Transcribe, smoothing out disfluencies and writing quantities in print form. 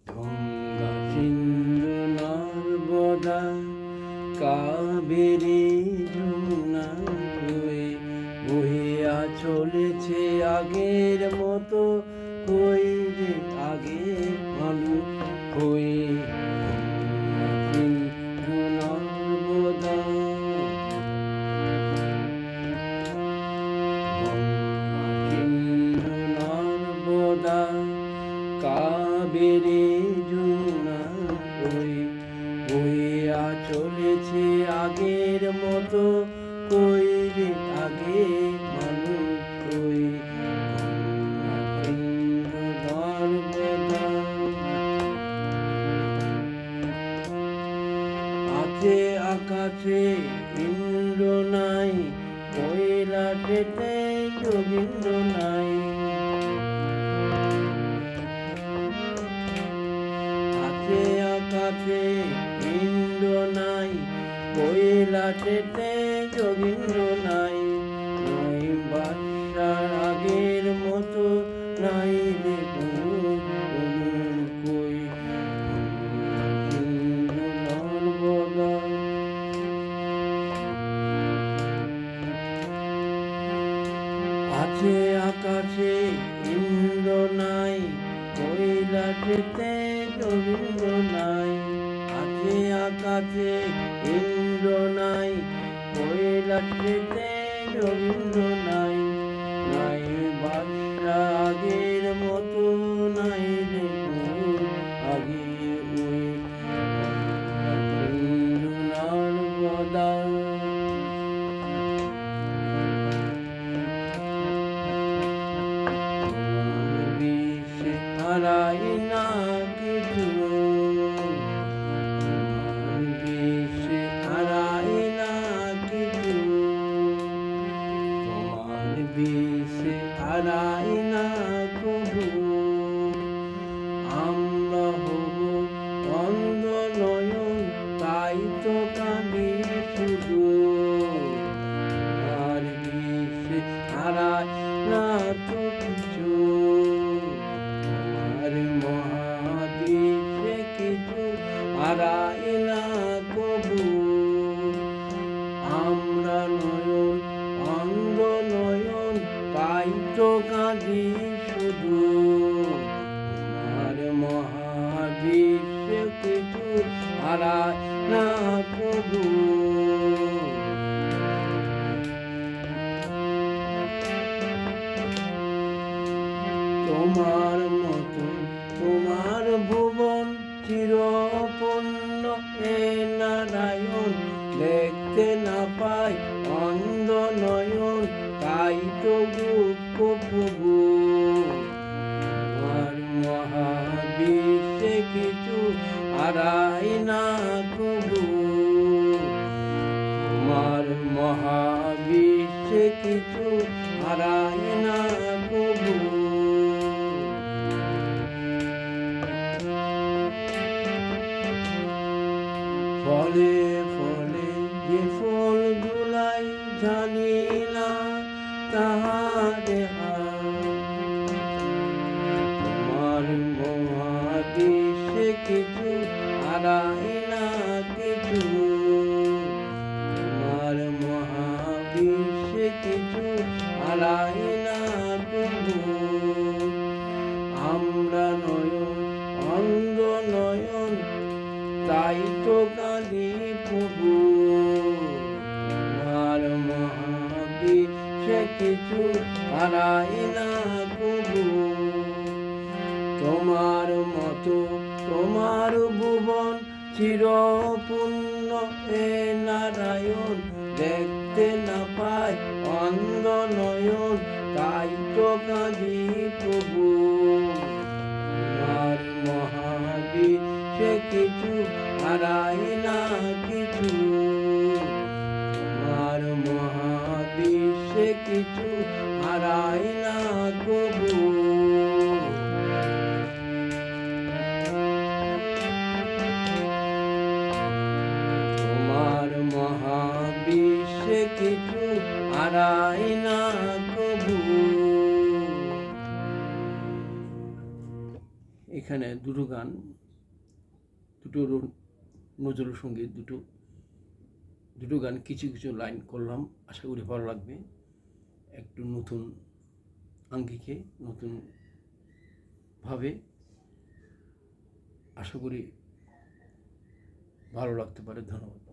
গঙ্গা সিন্ধু নর্মদা কাবেরী যমুনা হয়ে বহিয়া চলেছে আগের মতো কই রে আগের মানুষ হয়ে। সিন্ধু নর্মদা সিন্ধু নর্মদা কাবেরী যমুনা হয়ে বহিয়া চলেছে আগের মতো কই রে আগে মানুষ হয়ে। সিন্ধু নর্মদা আছে আকাশে ইন্দ্র নাই, কৈলাসেতে যোগীন্দ্র নাই। আছে আকাশে ইন্দ্র নাই, কৈলাসেতে যোগীন্দ্র নাই। নাই বাদশার আগের মতো নাই রে কই। সিন্ধু নর্মদা আছে আকাশে ইন্দ্র নাই, কৈলাসেতে যোগীন্দ্র নাই। আছে আকাশে ইন্দ্র নাই, কৈলাসেতে যোগীন্দ্র নাই। নাই বাদশা আগের মতো নাই রে আগে ওই। সিন্ধু নর্মদা হারাই না কিছু, বেশে হারাই না কিছু, তোমার বেশে হারাই না কবু। আমরা হব অন্ধ নয়ন, তাই তো কাঁদি শুধু। আর বেশে হারাই না তো কিছু, মহাবিশ্বে কিছু হারাই না কবু। আমরা নয়ন অন্ধ নয়ন, তাই তো কাঁদি শুধু। আর মহাবিশ্বে কিছু হারাই না কবু। তোমার মতো তোমার ভুবন চিরপূর্ণ এ নারায়ণ, দেখতে না পাই অন্ধ নয়ন, তাই তো দুঃখ প্রভু। আর মহাবিশ্বে কিছু হারাই না কবু। তোমার মহাবিশ্বে কিছু হারাই না কবু। ফলে ফলে যে ফল গুলাই জানি না তাহারে তোমার মহাবিশ্বে কিছু হারাই না কিছু। তোমার মহাবিশ্বে কিছু হারাই না কবু। আমরা নয়ন অন্ধ নয়ন, তাই তো কাঁদি প্রভু। তোমার মহাবিশ্বে কিছু হারাই না কবু। তোমার মতো তোমার ভুবন চিরপূর্ণ এ নারায়ণ, দেখতে না পাই অন্ধ নয়ন, তাই তো কাঁদি প্রভু। তোমার মহাবিশ্বে কিছু হারাই না কিছু। তোমার মহাবিশ্বে কিছু হারাই না কবু। তোমার মহাবিশ্বে এখানে দুটো গান, দুটো নজরুল সঙ্গীত, দুটো গান কিছু কিছু লাইন করলাম, আশা করি ভালো লাগবে। একটু নতুন আঙ্গিকে, নতুনভাবে, আশা করি ভালো লাগতে পারে। ধন্যবাদ।